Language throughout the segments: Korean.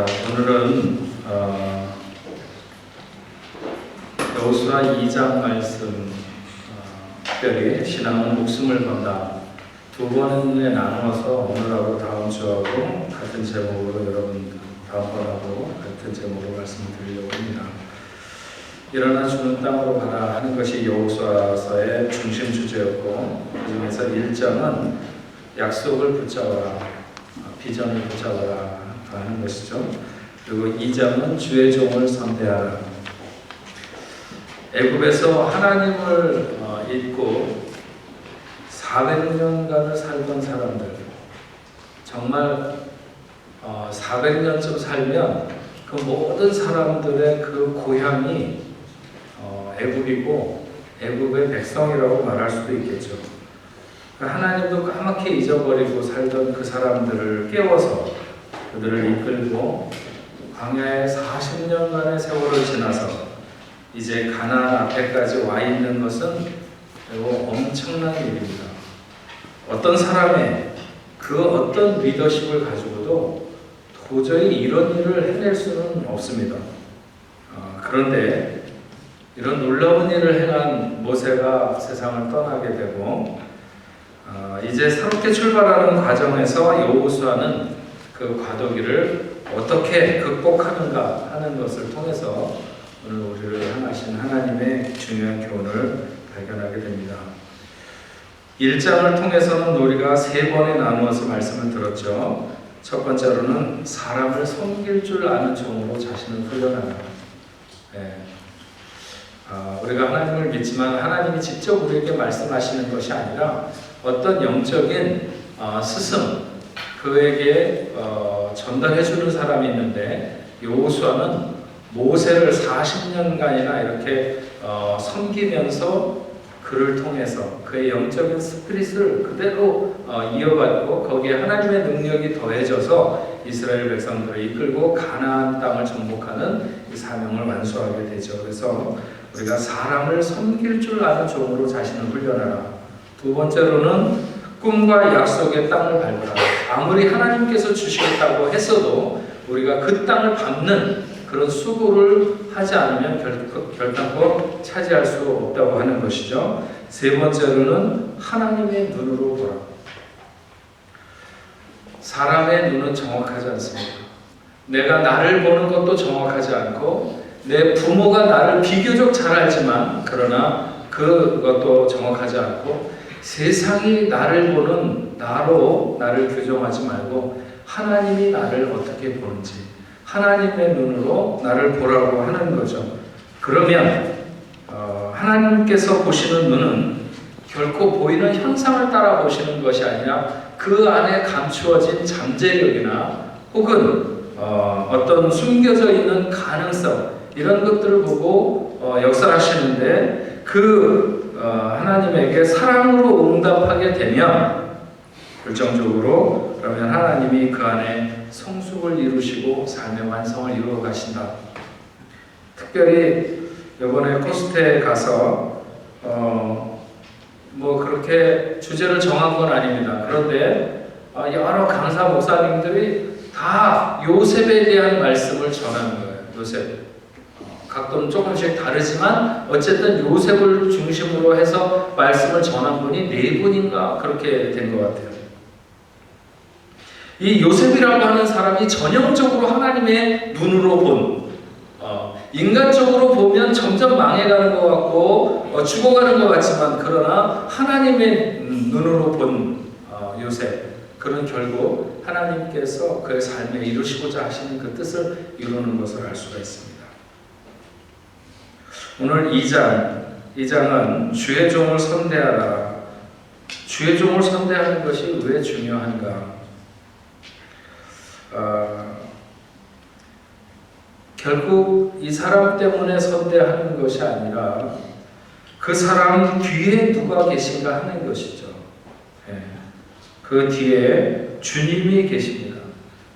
오늘은 여호수아 2장 말씀, 특별히 신앙은 목숨을 건다 두 번에 나누어서 오늘하고 다음 주하고 같은 제목으로 여러분 다음번하고 같은 제목으로 말씀을 드리려고 합니다. 일어나 주는 땅으로 가라 하는 것이 여호수아서의 중심 주제였고, 그 중에서 1장은 약속을 붙잡아라, 비전을 붙잡아라 하는 것이죠. 그리고 2장은 주의 종을 선대하라. 애굽에서 하나님을 잊고 400년간을 살던 사람들, 정말 400년쯤 살면 그 모든 사람들의 그 고향이 애굽이고 애굽의 백성이라고 말할 수도 있겠죠. 하나님도 까맣게 잊어버리고 살던 그 사람들을 깨워서 그들을 이끌고 광야에 40년간의 세월을 지나서 이제 가나안 앞에까지 와 있는 것은 매우 엄청난 일입니다. 어떤 사람의 그 어떤 리더십을 가지고도 도저히 이런 일을 해낼 수는 없습니다. 그런데 이런 놀라운 일을 행한 모세가 세상을 떠나게 되고, 이제 새롭게 출발하는 과정에서 여호수아는 그 과도기를 어떻게 극복하는가 하는 것을 통해서 오늘 우리를 향하신 하나님의 중요한 교훈을 발견하게 됩니다. 1장을 통해서는 우리가 3번에 나누어서 말씀을 들었죠. 첫 번째로는 사람을 섬길 줄 아는 종으로 자신을 훈련하라. 우리가 하나님을 믿지만 하나님이 직접 우리에게 말씀하시는 것이 아니라 어떤 영적인 스승, 그에게 전달해주는 사람이 있는데, 여호수아는 모세를 40년간이나 이렇게 섬기면서 그를 통해서 그의 영적인 스피릿을 그대로 이어받고 거기에 하나님의 능력이 더해져서 이스라엘 백성들을 이끌고 가나안 땅을 정복하는 이 사명을 완수하게 되죠. 그래서 우리가 사람을 섬길 줄 아는 종으로 자신을 훈련하라. 두 번째로는 꿈과 약속의 땅을 밟으라. 아무리 하나님께서 주시겠다고 했어도 우리가 그 땅을 밟는 그런 수고를 하지 않으면 결단코 차지할 수 없다고 하는 것이죠. 세 번째로는 하나님의 눈으로 보라. 사람의 눈은 정확하지 않습니다. 내가 나를 보는 것도 정확하지 않고, 내 부모가 나를 비교적 잘 알지만 그러나 그것도 정확하지 않고, 세상이 나를 보는 나로 나를 규정하지 말고 하나님이 나를 어떻게 보는지 하나님의 눈으로 나를 보라고 하는 거죠. 그러면 하나님께서 보시는 눈은 결코 보이는 현상을 따라 보시는 것이 아니라 그 안에 감추어진 잠재력이나 혹은 어떤 숨겨져 있는 가능성, 이런 것들을 보고 역사하시는데, 하나님에게 사랑으로 응답하게 되면 결정적으로 그러면 하나님이 그 안에 성숙을 이루시고 삶의 완성을 이루어 가신다. 특별히 이번에 코스트에 가서 그렇게 주제를 정한 건 아닙니다. 그런데 여러 강사 목사님들이 다 요셉에 대한 말씀을 전하는 거예요. 요셉. 각도는 조금씩 다르지만 어쨌든 요셉을 중심으로 해서 말씀을 전한 분이 4분인가 그렇게 된 것 같아요. 이 요셉이라고 하는 사람이 전형적으로 하나님의 눈으로 본, 인간적으로 보면 점점 망해가는 것 같고 죽어가는 것 같지만, 그러나 하나님의 눈으로 본 요셉, 그런 결국 하나님께서 그의 삶에 이루시고자 하시는 그 뜻을 이루는 것을 알 수가 있습니다. 오늘 2장은 주의 종을 선대하라. 주의 종을 선대하는 것이 왜 중요한가? 결국 이 사람 때문에 선대하는 것이 아니라 그 사람 뒤에 누가 계신가 하는 것이죠. 그 뒤에 주님이 계십니다.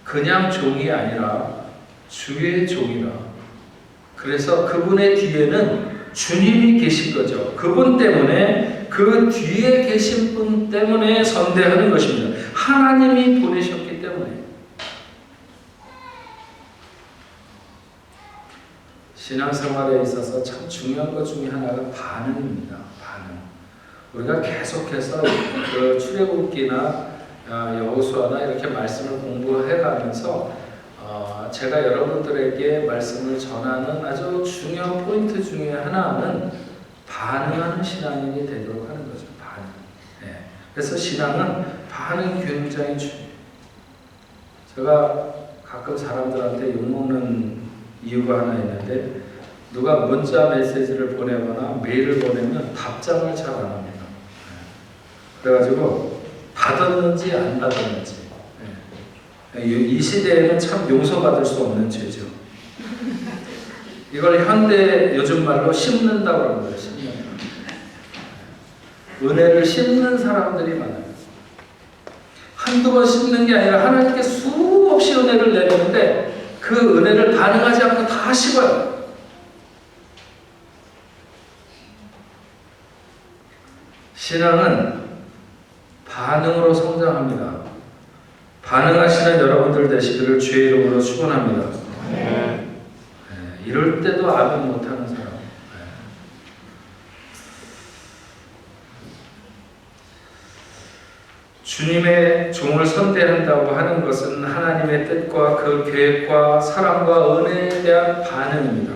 그냥 종이 아니라 주의 종이라. 그래서 그분의 뒤에는 주님이 계신 거죠. 그분 때문에, 그 뒤에 계신 분 때문에 선대하는 것입니다. 하나님이 보내셨기 때문에. 신앙생활에 있어서 참 중요한 것 중에 하나가 반응입니다. 반응. 우리가 계속해서 그 출애굽기나 여호수아나 이렇게 말씀을 공부해가면서 제가 여러분들에게 말씀을 전하는 아주 중요한 포인트 중에 하나는 반응하는 신앙인이 되도록 하는 거죠. 반응. 네. 그래서 신앙은 반응이 굉장히 중요해요. 제가 가끔 사람들한테 욕먹는 이유가 하나 있는데, 누가 문자 메시지를 보내거나 메일을 보내면 답장을 잘 안 합니다. 그래가지고 받았는지 안 받았는지, 이 시대에는 참 용서받을 수 없는 죄죠. 이걸 현대 요즘 말로 심는다고 하는 거예요. 심는. 은혜를 심는 사람들이 많아요. 한두 번 심는 게 아니라 하나님께 수없이 은혜를 내리는데 그 은혜를 반응하지 않고 다 씹어요. 신앙은 반응으로 성장합니다. 반응하시는 여러분들 되시기를 주의 이름으로 축원합니다. 이럴 때도 아멘 못하는 사람. 주님의 종을 선대한다고 하는 것은 하나님의 뜻과 그 계획과 사랑과 은혜에 대한 반응입니다.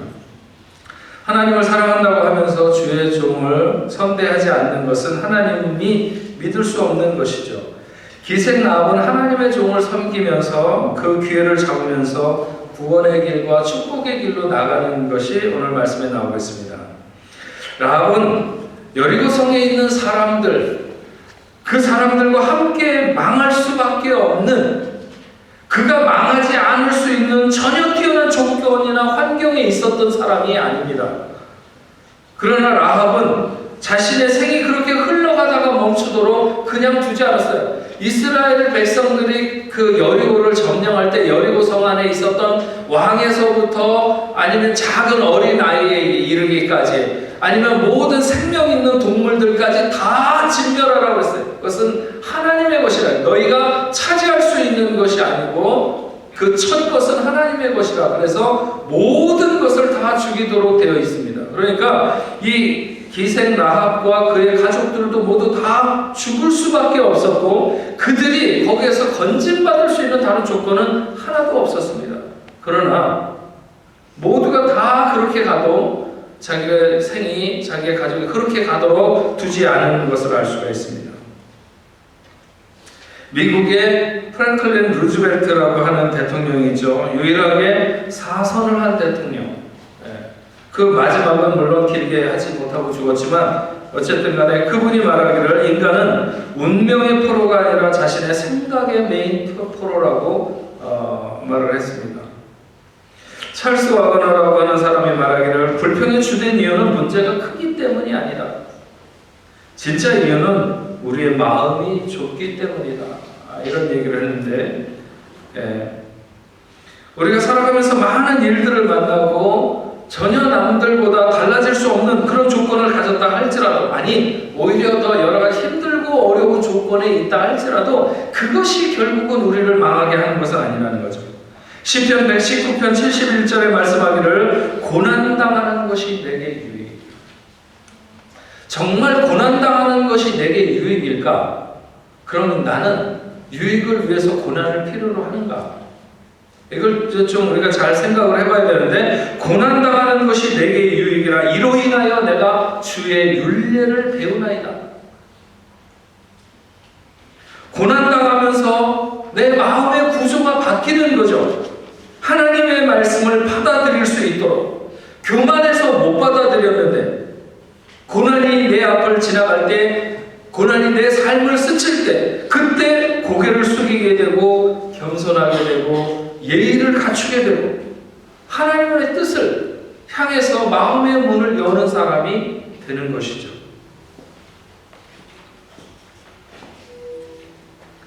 하나님을 사랑한다고 하면서 주의 종을 선대하지 않는 것은 하나님이 믿을 수 없는 것이죠. 기생 라합은 하나님의 종을 섬기면서 그 기회를 잡으면서 구원의 길과 축복의 길로 나가는 것이 오늘 말씀에 나오고 있습니다. 라합은 여리고성에 있는 사람들, 그 사람들과 함께 망할 수밖에 없는, 그가 망하지 않을 수 있는 전혀 뛰어난 조건이나 환경에 있었던 사람이 아닙니다. 그러나 라합은 자신의 생이 그렇게 흘러가다가 멈추도록 그냥 두지 않았어요. 이스라엘 백성들이 그 여리고를 점령할 때 여리고 성 안에 있었던 왕에서부터 아니면 작은 어린 아이에 이르기까지, 아니면 모든 생명 있는 동물들까지 다 진멸하라고 했어요. 그것은 하나님의 것이라. 너희가 차지할 수 있는 것이 아니고 그 첫 것은 하나님의 것이라. 그래서 모든 것을 다 죽이도록 되어 있습니다. 그러니까 이 기생 라합과 그의 가족들도 모두 다 죽을 수밖에 없었고, 그들이 거기에서 건진받을 수 있는 다른 조건은 하나도 없었습니다. 그러나 모두가 다 그렇게 가도 자기의 생이, 자기의 가족이 그렇게 가도록 두지 않은 것을 알 수가 있습니다. 미국의 프랭클린 루즈벨트라고 하는 대통령이죠. 유일하게 사선을 한 대통령. 그 마지막은 물론 길게 하지 못하고 죽었지만 어쨌든 간에 그분이 말하기를 인간은 운명의 포로가 아니라 자신의 생각의 메인 포로라고 말을 했습니다. 찰스 와거너라고 하는 사람이 말하기를 불평의 주된 이유는 문제가 크기 때문이 아니라 진짜 이유는 우리의 마음이 좁기 때문이다. 이런 얘기를 했는데, 우리가 살아가면서 많은 일들을 만나고 전혀 남들보다 달라질 수 없는 그런 조건을 가졌다 할지라도, 아니 오히려 더 여러 가지 힘들고 어려운 조건에 있다 할지라도 그것이 결국은 우리를 망하게 하는 것은 아니라는 거죠. 시편 119편 71절에 말씀하기를 고난당하는 것이 내게 유익. 정말 고난당하는 것이 내게 유익일까? 그러면 나는 유익을 위해서 고난을 필요로 하는가? 이걸 좀 우리가 잘 생각을 해봐야 되는데, 고난당하는 것이 내게 유익이라 이로 인하여 내가 주의 율례를 배우나이다. 고난당하면서 내 마음의 구조가 바뀌는 거죠. 하나님의 말씀을 받아들일 수 있도록. 교만해서 못 받아들였는데 고난이 내 앞을 지나갈 때, 고난이 내 삶을 스칠 때, 그때 고개를 숙이게 되고 겸손하게 되고 예의를 갖추게 되고 하나님의 뜻을 향해서 마음의 문을 여는 사람이 되는 것이죠.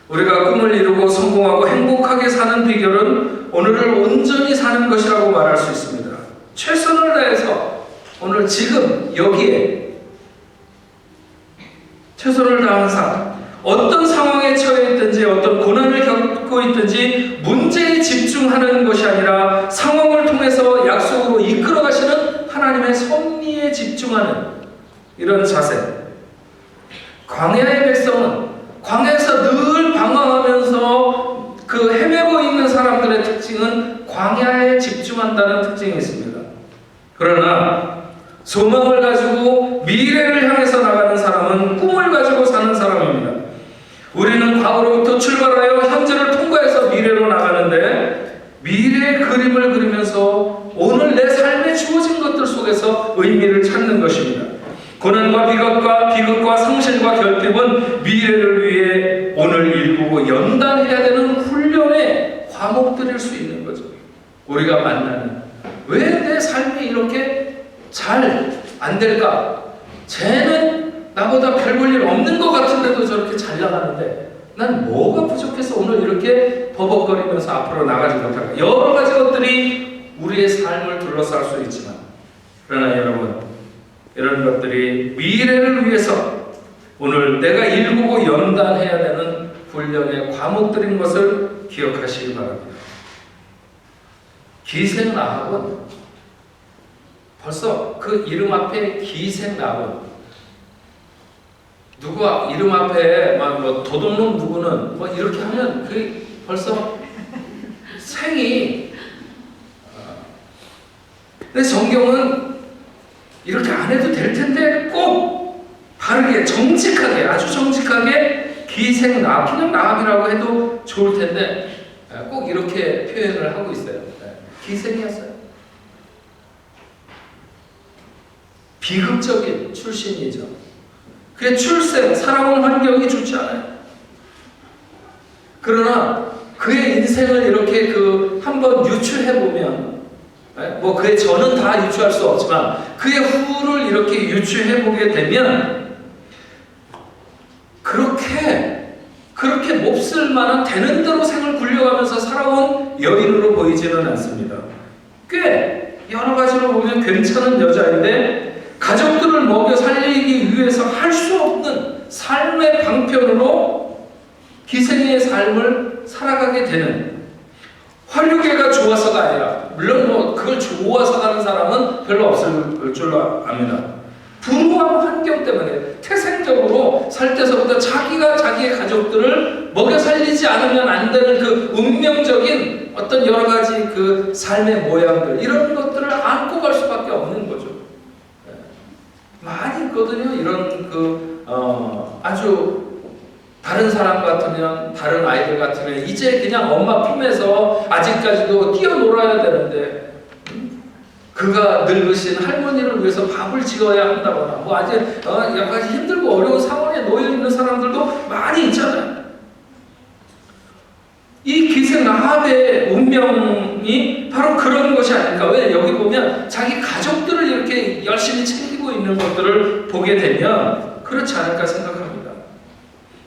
우리가 꿈을 이루고 성공하고 행복하게 사는 비결은 오늘을 온전히 사는 것이라고 말할 수 있습니다. 최선을 다해서 오늘 지금 여기에 최선을 다한 삶, 어떤 상황에 처해 있든지 어떤 고난을 겪고 있든지 문제에 집중하는 것이 아니라 상황을 통해서 약속으로 이끌어 가시는 이런 자세. 광야의 백성은 광야에서 늘 방황하면서 그 헤매고 있는 사람들의 특징은 광야에 집중한다는 특징이 있습니다. 그러나 소망을 가지고 미래를 향해서 나가는 사람은 꿈을 가지고 사는 사람입니다. 우리는 과거로부터 출발하여 현재를 통과해서 미래로 나가는데 미래의 그림을 그리면서 오늘 내 삶에 주어진 것들 속에서 의미를 찾는 것입니다. 고난과 비극과 상실과 결핍은 미래를 위해 오늘 일구고 연단해야 되는 훈련의 과목들일 수 있는 거죠. 우리가 만나는 왜 내 삶이 이렇게 잘 안 될까? 쟤는 나보다 별 볼 일 없는 것 같은데도 저렇게 잘 나가는데 난 뭐가 부족해서 오늘 이렇게 버벅거리면서 앞으로 나가지 못할까? 여러 가지 것들이 우리의 삶을 둘러쌀 수 있지만 그러나 여러분, 이런 것들이 미래를 위해서 오늘 내가 일구고 연단해야 되는 훈련의 과목들인 것을 기억하시기 바랍니다. 기생나합은 벌써 그 이름 앞에 기생나합은 누가 이름 앞에 뭐 도둑놈 누구는 뭐 이렇게 하면 그 벌써 생이 근데 성경은 이렇게 안 해도 될 텐데 꼭 바르게 정직하게 아주 정직하게 기생나합 그냥 나합이라고 해도 좋을 텐데 꼭 이렇게 표현을 하고 있어요. 기생이었어요. 비극적인 출신이죠. 그래 출생, 살아온 환경이 좋지 않아요. 그러나 그의 인생을 이렇게 한번 유추해 보면, 뭐 그의 전은 다 유추할 수 없지만 그의 후를 이렇게 유추해 보게 되면 그렇게 몹쓸 만한 되는 대로 생을 굴려가면서 살아온 여인으로 보이지는 않습니다. 꽤 여러 가지로 보면 괜찮은 여자인데 가족들을 먹여 살리기 위해서 할 수 없는 삶의 방편으로 기생의 삶을 살아가게 되는 화류계가 좋아서가 아니라 물론 뭐 그걸 좋아서 가는 사람은 별로 없을 줄로 압니다. 불우한 환경 때문에 태생적으로 살 때서부터 자기가 자기의 가족들을 먹여 살리지 않으면 안 되는 그 운명적인 어떤 여러 가지 그 삶의 모양들 이런 것들을 안고 갈 수밖에 없는 거죠. 많이 있거든요. 이런 아주 다른 사람 같으면 다른 아이들 같으면 이제 그냥 엄마 품에서 아직까지도 뛰어놀아야 되는데 그가 늙으신 할머니를 위해서 밥을 지어야 한다거나 뭐 아주 여러 가지 힘들고 어려운 상황에 놓여 있는 사람들도 많이 있잖아요. 이 기생나합의 운명이 바로 그런 것이 아닐까. 왜 여기 보면 자기 가족들을 이렇게 열심히 챙기고 있는 것들을 보게 되면 그렇지 않을까 생각합니다.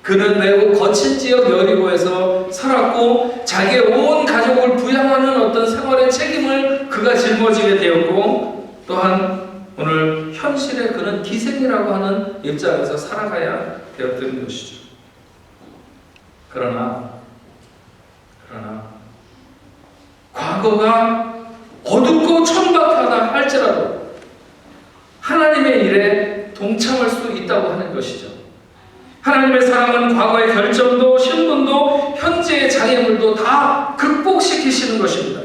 그는 매우 거친 지역 여리고에서 살았고 자기의 온 가족을 부양하는 어떤 생활의 책임을 그가 짊어지게 되었고 또한 오늘 현실에 그는 기생이라고 하는 입장에서 살아가야 되었던 것이죠. 그러나 과거가 어둡고 천박하다 할지라도 하나님의 일에 동참할 수 있다고 하는 것이죠. 하나님의 사랑은 과거의 결점도 신분도 현재의 장애물도 다 극복시키시는 것입니다.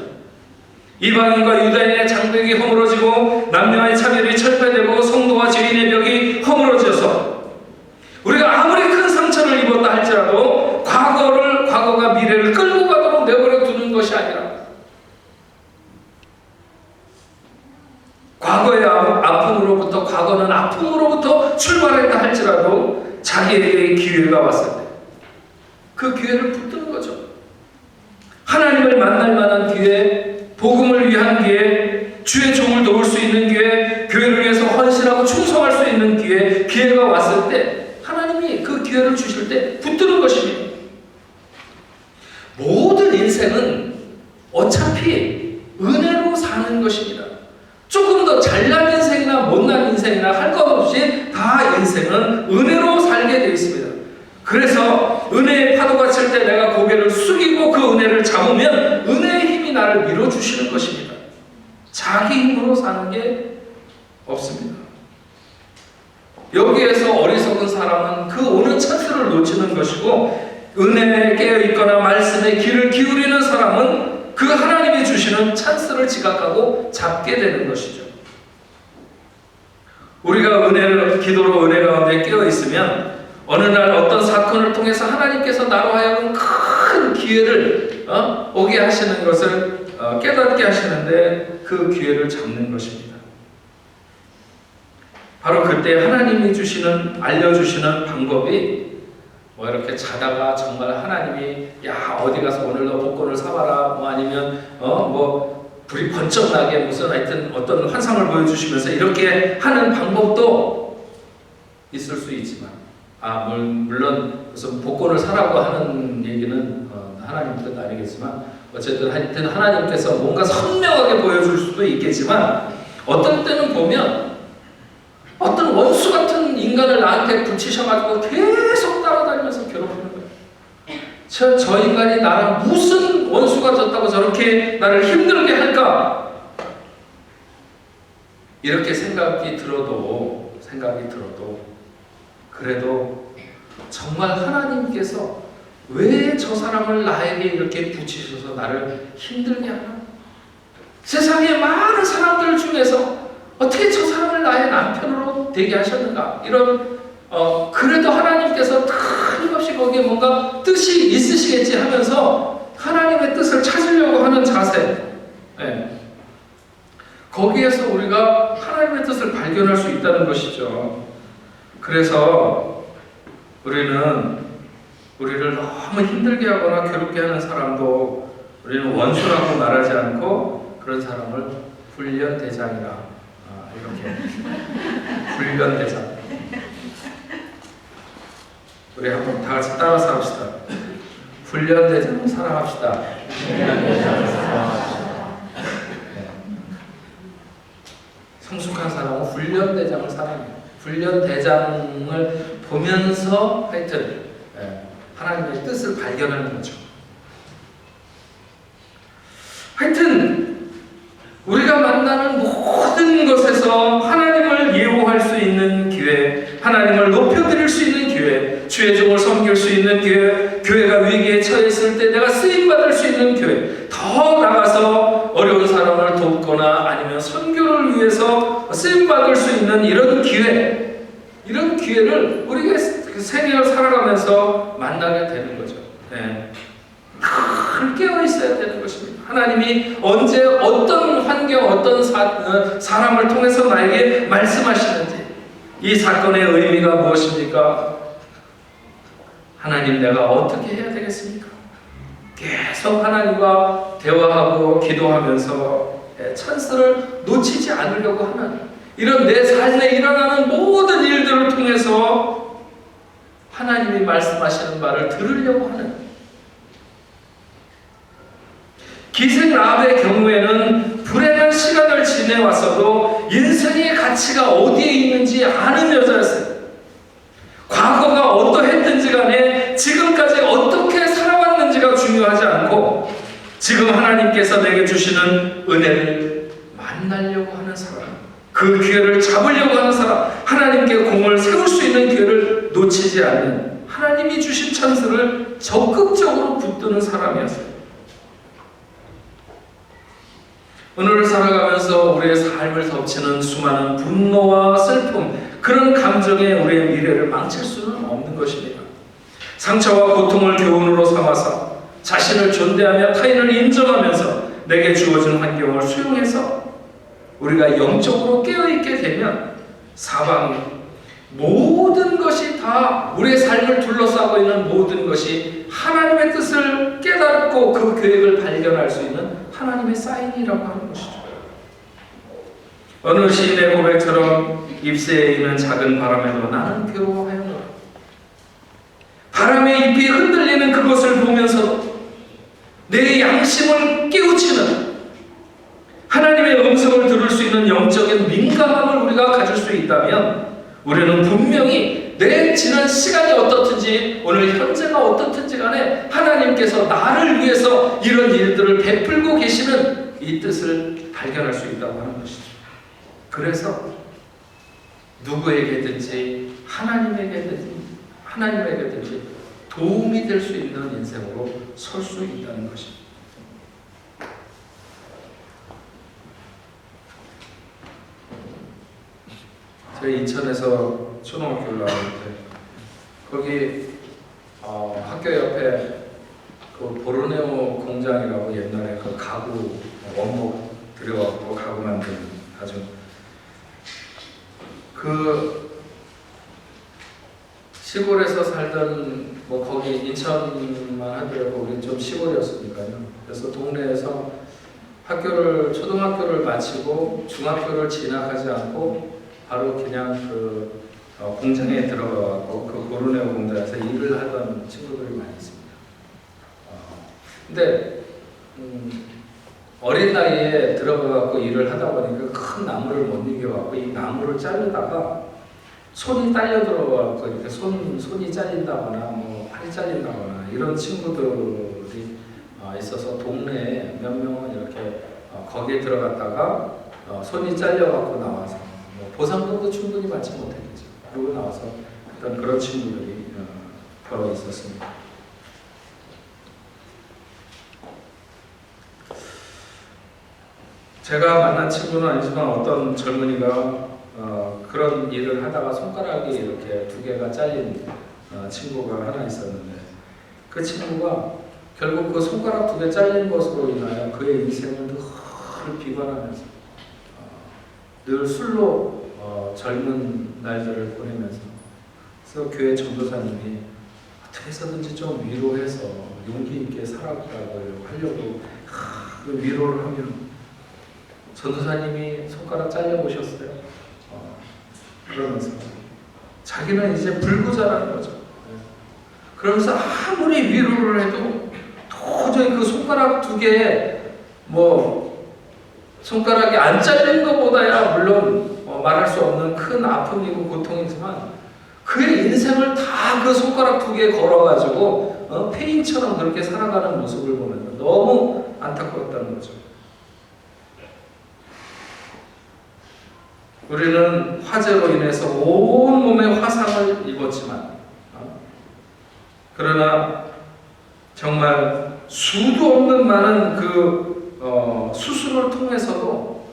이방인과 유다인의 장벽이 허물어지고 남녀의 차별이 철폐되고 성도와 죄인의 벽이 허물어져서 우리가 아무리 큰 상처를 입었다 할지라도 과거가 미래를 끌고 가도록 내버려 두는 것이 아니라 과거는 아픔으로부터 출발했다 할지라도 자기에게 기회가 왔을 때 그 기회를 붙드는 거죠. 하나님을 만날 만한 기회, 복음을 위한 기회, 주의 종을 도울 수 있는 기회, 교회를 위해서 헌신하고 충성할 수 있는 기회가 왔을 때 하나님이 그 기회를 주실 때 붙드는 것입니다. 모든 인생은 어차피 은혜로 사는 것입니다. 조금 더 잘난 인생이나 못난 인생이나 할 것 없이 다 인생은 은혜로 살게 되어 있습니다. 그래서 은혜의 파도가 칠 때 내가 고개를 숙이고 그 은혜를 잡으면 은혜의 힘이 나를 밀어주시는 것입니다. 자기 힘으로 사는 게 없습니다. 여기에서 어리석은 사람은 그 오는 찬스를 놓치는 것이고, 은혜에 깨어있거나 말씀에 귀를 기울이는 사람은 그 하나님이 주시는 찬스를 지각하고 잡게 되는 것이죠. 우리가 기도로 은혜 가운데 깨어있으면 어느 날 어떤 사건을 통해서 하나님께서 나로 하여금 큰 기회를 오게 하시는 것을 깨닫게 하시는데, 그 기회를 잡는 것입니다. 바로 그때 하나님이 알려주시는 방법이 이렇게 자다가 정말 하나님이 야 어디 가서 오늘 너 복권을 사봐라, 아니면 불이 번쩍 나게 무슨 하여튼 어떤 환상을 보여주시면서 이렇게 하는 방법도 있을 수 있지만, 물론 무슨 복권을 사라고 하는 얘기는 하나님 뜻 아니겠지만, 어쨌든 하여튼 하나님께서 뭔가 선명하게 보여줄 수도 있겠지만, 어떤 때는 보면 어떤 원수 같은 인간을 나한테 붙이셔가지고 계속 따라다니면서 괴롭히는 거예요. 저 인간이 나랑 무슨 원수가 졌다고 저렇게 나를 힘들게 할까? 이렇게 생각이 들어도 그래도 정말 하나님께서 왜 저 사람을 나에게 이렇게 붙이셔서 나를 힘들게 하나? 세상에 많은 사람들 중에서 어떻게 저 사람을 나의 남편으로 되게 하셨는가? 이런 그래도 하나님께서 틀림없이 거기에 뭔가 뜻이 있으시겠지 하면서 하나님의 뜻을 찾으려고 하는 자세, 거기에서 우리가 하나님의 뜻을 발견할 수 있다는 것이죠. 그래서 우리를 너무 힘들게 하거나 괴롭게 하는 사람도 우리는 원수라고 말하지 않고 그런 사람을 훈련대장이라 이렇게 훈련대장. 우리 한번 다 같이 따라서 합시다. 훈련대장을 사랑합시다. 성숙한 사람은 훈련대장을 사랑해요. 훈련대장을 보면서 하여튼 하나님의 뜻을 발견하는 거죠. 하여튼 우리가 만나는 모든 것에서 하나님을 예우할 수 있는 기회, 하나님을 높여드릴 수 있는 기회, 주의 종을 섬길 수 있는 기회, 교회가 위기에 처했을 때 내가 쓰임받을 수 있는 기회, 더 나가서 어려운 사람을 돕거나 아니면 선교를 위해서 쓰임받을 수 있는 이런 기회를 우리가 생애를 살아가면서 만나게 되는 거죠. 늘 깨어 있어야 되는 것입니다. 하나님이 언제 어떤 환경, 어떤 사람을 통해서 나에게 말씀하시는지, 이 사건의 의미가 무엇입니까? 하나님, 내가 어떻게 해야 되겠습니까? 계속 하나님과 대화하고 기도하면서 찬스를 놓치지 않으려고 하는, 이런 내 삶에 일어나는 모든 일들을 통해서 하나님이 말씀하시는 말을 들으려고 하는, 기생 라합의 경우에는 불행한 시간을 지내왔어도 인생의 가치가 어디에 있는지 아는 여자였어요. 과거가 어떠했든지 간에 지금까지 어떻게 살아왔는지가 중요하지 않고 지금 하나님께서 내게 주시는 은혜를 만나려고 하는 사람, 그 기회를 잡으려고 하는 사람, 하나님께 공을 세울 수 있는 기회를 놓치지 않는, 하나님이 주신 찬스를 적극적으로 붙드는 사람이었어요. 오늘을 살아가면서 우리의 삶을 덮치는 수많은 분노와 슬픔, 그런 감정에 우리의 미래를 망칠 수는 없는 것입니다. 상처와 고통을 교훈으로 삼아서 자신을 존대하며 타인을 인정하면서 내게 주어진 환경을 수용해서 우리가 영적으로 깨어있게 되면 사방이 모든 것이 다, 우리의 삶을 둘러싸고 있는 모든 것이 하나님의 뜻을 깨닫고 그 계획을 발견할 수 있는 하나님의 사인이라고 하는 것이죠. 어느 시인의 고백처럼 잎새에 있는 작은 바람에도 나는 괴로워하였노라. 바람의 잎이 흔들리는 그것을 보면서도 내 양심을 깨우치는 하나님의 음성을 들을 수 있는 영적인 민감함을 우리가 가질 수 있다면 우리는 분명히 내 지난 시간이 어떻든지 오늘 현재가 어떻든지 간에 하나님께서 나를 위해서 이런 일들을 베풀고 계시는 이 뜻을 발견할 수 있다고 하는 것이죠. 그래서 누구에게든지 하나님에게든지 도움이 될 수 있는 인생으로 설 수 있다는 것입니다. 제가 인천에서 초등학교를 나왔는데 거기 학교 옆에 그 보르네오 공장이라고 옛날에 그 가구 원목 들여갖고 가구 만드는 아주 그 시골에서 살던 뭐 거기 인천만 하더라도 우리 좀 시골이었으니까요. 그래서 동네에서 초등학교를 마치고 중학교를 진학하지 않고 바로 그냥 그 공장에 들어가고 그 보르네오 공장에서 일을 하던 친구들이 많이 있습니다. 근데 어린 나이에 들어가고 일을 하다 보니까 큰 나무를 못 이겨갖고 이 나무를 자르다가 손이 딸려 들어가고 이렇게 손이 잘린다거나 뭐 팔이 잘린다거나 이런 친구들이 있어서 동네에 몇 명은 이렇게 거기에 들어갔다가 손이 잘려갖고 나와서 뭐 보상금도 충분히 받지 못했겠죠. 그러고 나와서 그런 친구들이 여러 있었습니다. 제가 만난 친구는 아니지만 어떤 젊은이가 그런 일을 하다가 손가락이 이렇게 2개가 잘린 친구가 하나 있었는데 그 친구가 결국 그 손가락 2개 잘린 것으로 인하여 그의 인생을 늘 비관하면서 늘 술로 젊은 날들을 보내면서 그래서 교회 전도사님이 어떻게 해서든지 좀 위로해서 용기 있게 살아가려고 하려고 그 위로를 하면 전도사님이 손가락 잘려보셨어요. 그러면서 자기는 이제 불구자라는 거죠. 그러면서 아무리 위로를 해도 도저히 그 손가락 2개에 뭐 손가락이 안 잘린 것보다야 물론 말할 수 없는 큰 아픔이고 고통이지만 그의 인생을 다 그 손가락 2개 걸어가지고 폐인처럼 그렇게 살아가는 모습을 보면 너무 안타까웠다는 거죠. 우리는 화재로 인해서 온몸에 화상을 입었지만 그러나 정말 수도 없는 많은 그 수술을 통해서도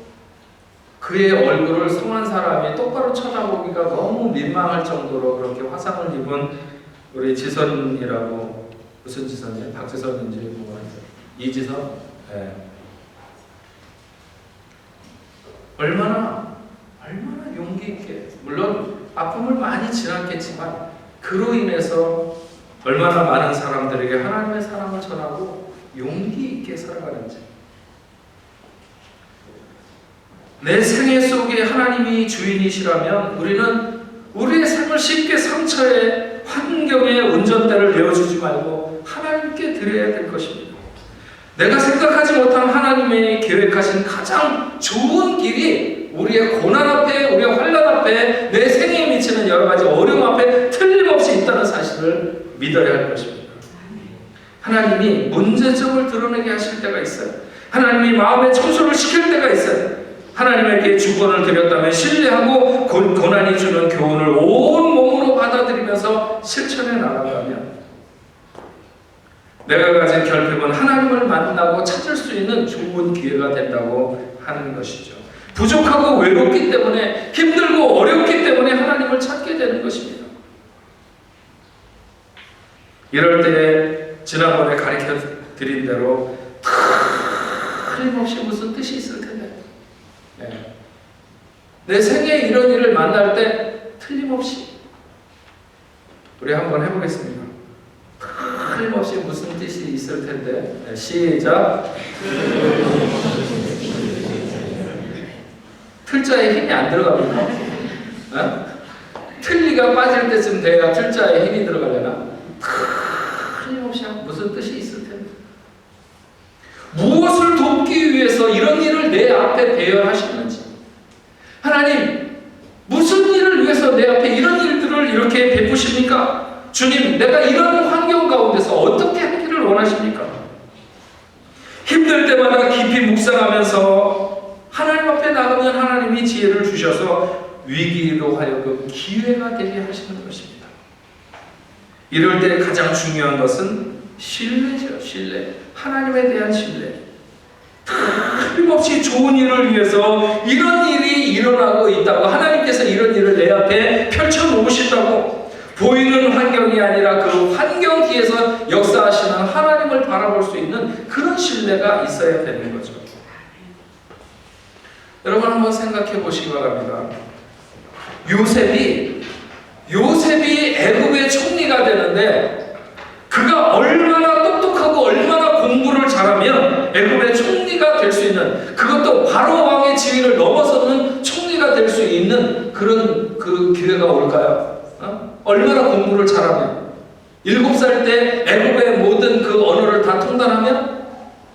그의 얼굴을 성한 사람이 똑바로 쳐다보기가 너무 민망할 정도로 그렇게 화상을 입은 우리 지선이라고, 무슨 지선이에요? 박지선인지 뭐 이지선? 네. 얼마나 용기 있게, 물론 아픔을 많이 지났겠지만 그로 인해서 얼마나 많은 사람들에게 하나님의 사랑을 전하고 용기 있게 살아가는지. 내 생애 속에 하나님이 주인이시라면 우리는 우리의 삶을 쉽게 상처에 환경에 운전대를 내어주지 말고 하나님께 드려야 될 것입니다. 내가 생각하지 못한 하나님의 계획하신 가장 좋은 길이 우리의 고난 앞에, 우리의 환난 앞에, 내 생애에 미치는 여러 가지 어려움 앞에 틀림없이 있다는 사실을 믿어야 할 것입니다. 하나님이 문제점을 드러내게 하실 때가 있어요. 하나님이 마음의 청소를 시킬 때가 있어요. 하나님에게 주권을 드렸다면 신뢰하고 고난이 주는 교훈을 온 몸으로 받아들이면서 실천해 나간다면 내가 가진 결핍은 하나님을 만나고 찾을 수 있는 좋은 기회가 된다고 하는 것이죠. 부족하고 외롭기 때문에, 힘들고 어렵기 때문에 하나님을 찾게 되는 것입니다. 이럴 때 지난번에 가르쳐 드린 대로 틀림없이 무슨 뜻이 있을 텐데, 내 생애에 이런 일을 만날 때 틀림없이 우리 한번 해보겠습니다. 틀림없이 무슨 뜻이 있을 텐데, 시작. 틀자에 힘이 안 들어갑니다. 틀리가 빠질 때쯤 돼야 틀자에 힘이 들어가려나? 틀림없이 무슨 뜻이 있을 텐데. 무엇을 돕기 위해서 이런 일을 내 앞에 배열하시는지, 하나님 무슨 일을 위해서 내 앞에 이런 일들을 이렇게 베푸십니까? 주님, 내가 이런 환경 가운데서 어떻게 하기를 원하십니까? 힘들 때마다 깊이 묵상하면서 하나님 앞에 나가면 하나님이 지혜를 주셔서 위기를 우리로 하여금 기회가 되게 하시는 것입니다. 이럴 때 가장 중요한 것은 신뢰죠. 신뢰. 하나님에 대한 신뢰. 틀림없이 좋은 일을 위해서 이런 일이 일어나고 있다고, 하나님께서 이런 일을 내 앞에 펼쳐놓으신다고, 보이는 환경이 아니라 그 환경 뒤에서 역사하시는 하나님을 바라볼 수 있는 그런 신뢰가 있어야 되는 거죠. 여러분 한번 생각해 보시기 바랍니다. 요셉이 애굽의 총리가 되는데, 그가 얼마나 똑똑하고 얼마나 공부를 잘하면 애굽의 총리가 될 수 있는, 그것도 바로 왕의 지위를 넘어서는 총리가 될 수 있는 그런 그 기회가 올까요? 얼마나 공부를 잘하면? 7살 때 애굽의 모든 그 언어를 다 통달하면?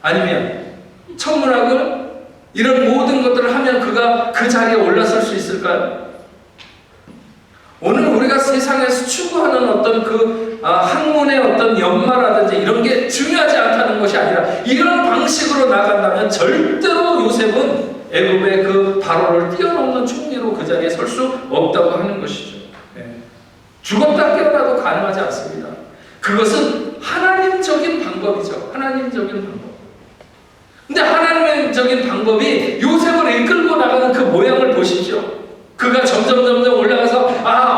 아니면 천문학을, 이런 모든 것들을 하면 그가 그 자리에 올라설 수 있을까요? 오늘 우리가 세상에서 추구하는 어떤 그 학문의 어떤 연마라든지 이런 게 중요하지 않다는 것이 아니라, 이런 방식으로 나간다면 절대로 요셉은 애굽의 그 바로를 뛰어넘는 총리로 그 자리에 설 수 없다고 하는 것이죠. 죽었다 깨어나도 가능하지 않습니다. 그것은 하나님적인 방법이죠. 하나님적인 방법. 근데 하나님적인 방법이 요셉을 이끌고 나가는 그 모양을 보십시오. 그가 점점 올라가서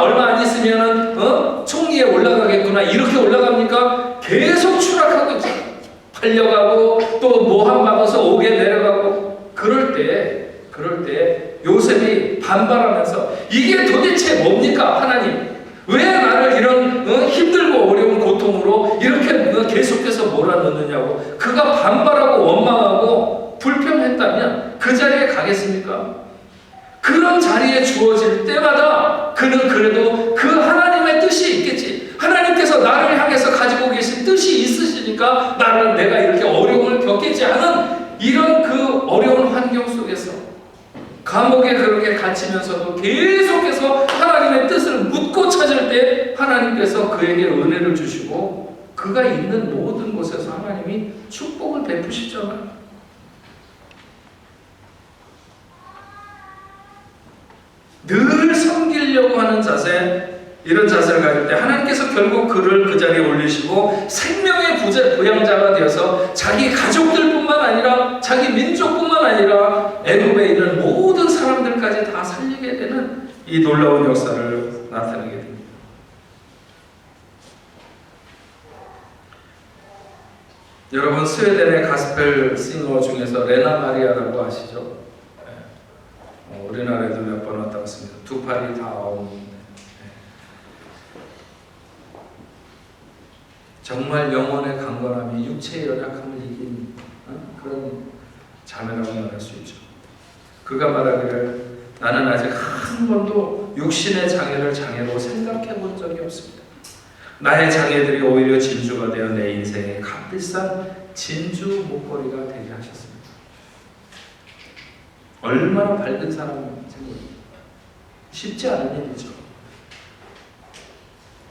얼마 안 있으면은 총리에 올라가겠구나, 이렇게 올라갑니까? 계속 추락하고 있죠. 팔려가고 또 모함 받아서 옥에 내려가고. 그럴 때 요셉이 반발하면서, 이게 도대체 뭡니까 하나님? 왜 나를 이런 힘들고 어려운 고통으로 이렇게 계속해서 몰아넣느냐고. 그가 반발하고 원망하고 불평했다면 그 자리에 가겠습니까? 그런 자리에 주어질 때마다 그는 그래도 그 하나님의 뜻이 있겠지. 하나님께서 나를 향해서 가지고 계신 뜻이 있으시니까 내가 이렇게 어려움을 겪겠지 하는 이런 그 어려운 환경 속에서, 감옥에 그렇게 갇히면서도 계속해서 하나님의 뜻을 묻고 찾을 때 하나님께서 그에게 은혜를 주시고, 그가 있는 모든 곳에서 하나님이 축복을 베푸시잖아요. 늘 섬기려고 하는 자세, 이런 자세를 가질 때 하나님께서 결국 그를 그 자리에 올리시고 생명의 부양자가 되어서 자기 가족들뿐만 아니라 자기 민족뿐만 아니라 애굽에 있는 모든 사람들까지 다 살리게 되는 이 놀라운 역사를 나타내게 됩니다. 여러분, 스웨덴의 가스펠 싱어 중에서 레나 마리아라고 아시죠? 우리나라에도 몇 번 왔다 갔습니다. 두 팔이 다 아웅. 정말 영혼의 강건함이 육체의 연약함을 이긴 그런 자매라고 말할 수 있죠. 그가 말하기를, 나는 아직 한 번도 육신의 장애를 장애로 생각해 본 적이 없습니다. 나의 장애들이 오히려 진주가 되어 내 인생의 값비싼 진주 목걸이가 되게 하셨습니다. 얼마나 밝은 사람인지 쉽지 않은 일이죠.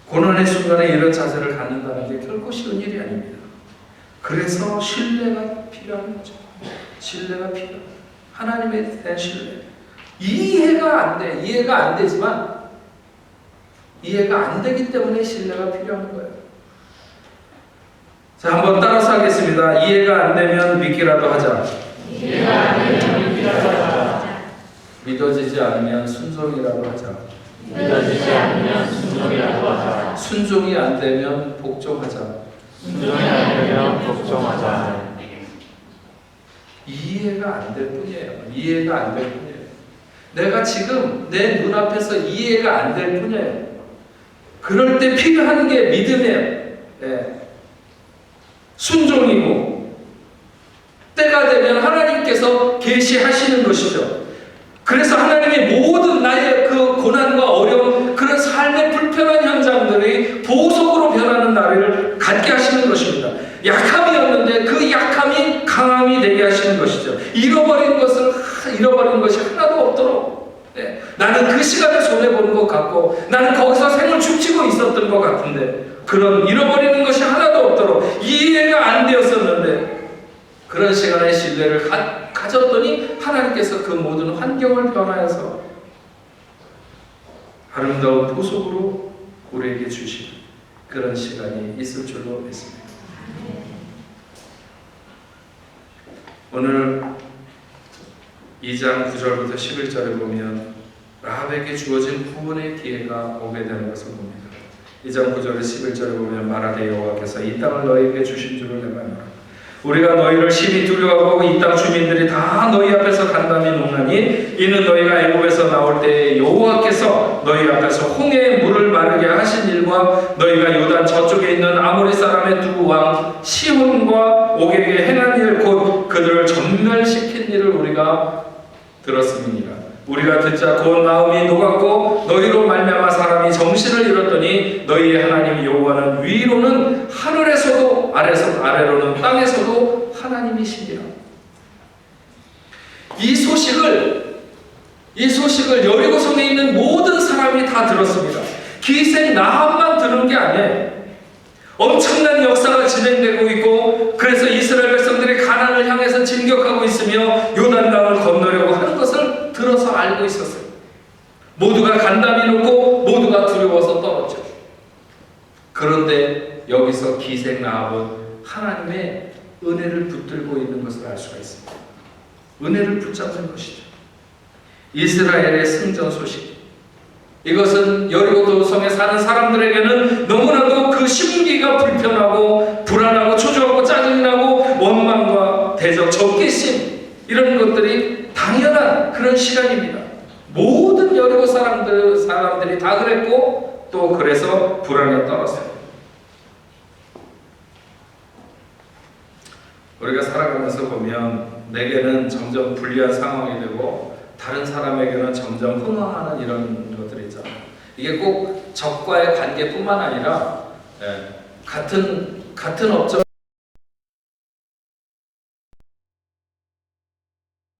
고난의 순간에 이런 자세를 갖는다는 게 결코 쉬운 일이 아닙니다. 그래서 신뢰가 필요한 거죠. 신뢰가 필요해요. 하나님에 대한 신뢰. 이해가 안 되지만, 이해가 안 되기 때문에 신뢰가 필요한 거예요. 자, 한번 따라서 하겠습니다. 이해가 안 되면 믿기라도 하자. 이해가 안 되면 믿기라도 하자. 믿어지지 않으면 순종이라도 하자. 믿어지지 않으면 순종이라도 하자. 순종이 안 되면 복종하자. 순종이 안 되면 복종하자. 이해가 안 될 뿐이에요. 이해가 안 될 뿐이에요. 내가 지금 내 눈앞에서 이해가 안 될 뿐이에요. 그럴 때 필요한 게 믿음이에요. 네. 순종이고, 때가 되면 하나님께서 계시하시는 것이죠. 그래서 하나님이 모든 나의 그 고난과 어려움, 그런 삶의 불편한 현장들이 보석으로 변하는 나를 갖게 하시는 것입니다. 약함이었는데 그 약함이 강함이 되게 하시는 것이죠. 잃어버린 것이 하나도 없도록. 네. 나는 그 시간을 손해보는 것 같고, 나는 거기서 생을 죽치고 있었던 것 같은데, 그런 잃어버리는 것이 하나도 없도록 이해가 안 되었었는데, 그런 시간에 신뢰를 가졌더니 하나님께서 그 모든 환경을 변화해서 아름다운 보석으로 우리에게 주시는 그런 시간이 있을 줄로 믿습니다. 오늘 2장 9절부터 11절에 보면 라합에게 주어진 구원의 기회가 오게 되는 것을 봅니다. 2장 9절에 11절에 보면 말하되 여호와께서 이 땅을 너희에게 주신 줄을 내가 알아. 우리가 너희를 심히 두려워하고 이 땅 주민들이 다 너희 앞에서 간담이 녹나니 이는 너희가 애굽에서 나올 때 여호와께서 너희 앞에서 홍해의 물을 마르게 하신 일과 너희가 요단 저쪽에 있는 아모리 사람의 두 왕 시혼과 옥에게 행한 일 곧 그들을 전멸시킨 일을 우리가 들었음이니라. 우리가 듣자 곧 마음이 녹았고 너희로 말미암아 사람이 정신을 잃었더니 너희의 하나님 여호와는 위로는 하늘에서도 아래로는 땅에서도 하나님이시니라. 이 소식을 여리고성에 있는 모든 사람이 다 들었습니다. 기생 라합만 들은 게 아니에요. 엄청난 역사가 진행되고 있고 그래서 이스라엘 백성들이 가나안을 향해서 진격하고 있으며 요단강을 건너려고 하는 것을 들어서 알고 있었어요. 모두가 간담이 놓고 모두가 두려워서 떨었죠. 그런데 여기서 기생 라합은 하나님의 은혜를 붙들고 있는 것을 알 수가 있습니다. 은혜를 붙잡는 것이죠. 이스라엘의 승전 소식. 이것은 여리고 성에 사는 사람들에게는 너무나도 그 심기가 불편하고 불안하고 초조하고 짜증이 나고 원망과 대적, 적개심 이런 것들이 당연한 그런 시간입니다. 모든 여리고 사람들이 다 그랬고 또 그래서 불안에 떨었어요. 우리가 살아가면서 보면 내게는 점점 불리한 상황이 되고 다른 사람에게는 점점 흥황하는 이런 것들이 있잖아요. 이게 꼭 적과의 관계뿐만 아니라 같은 업종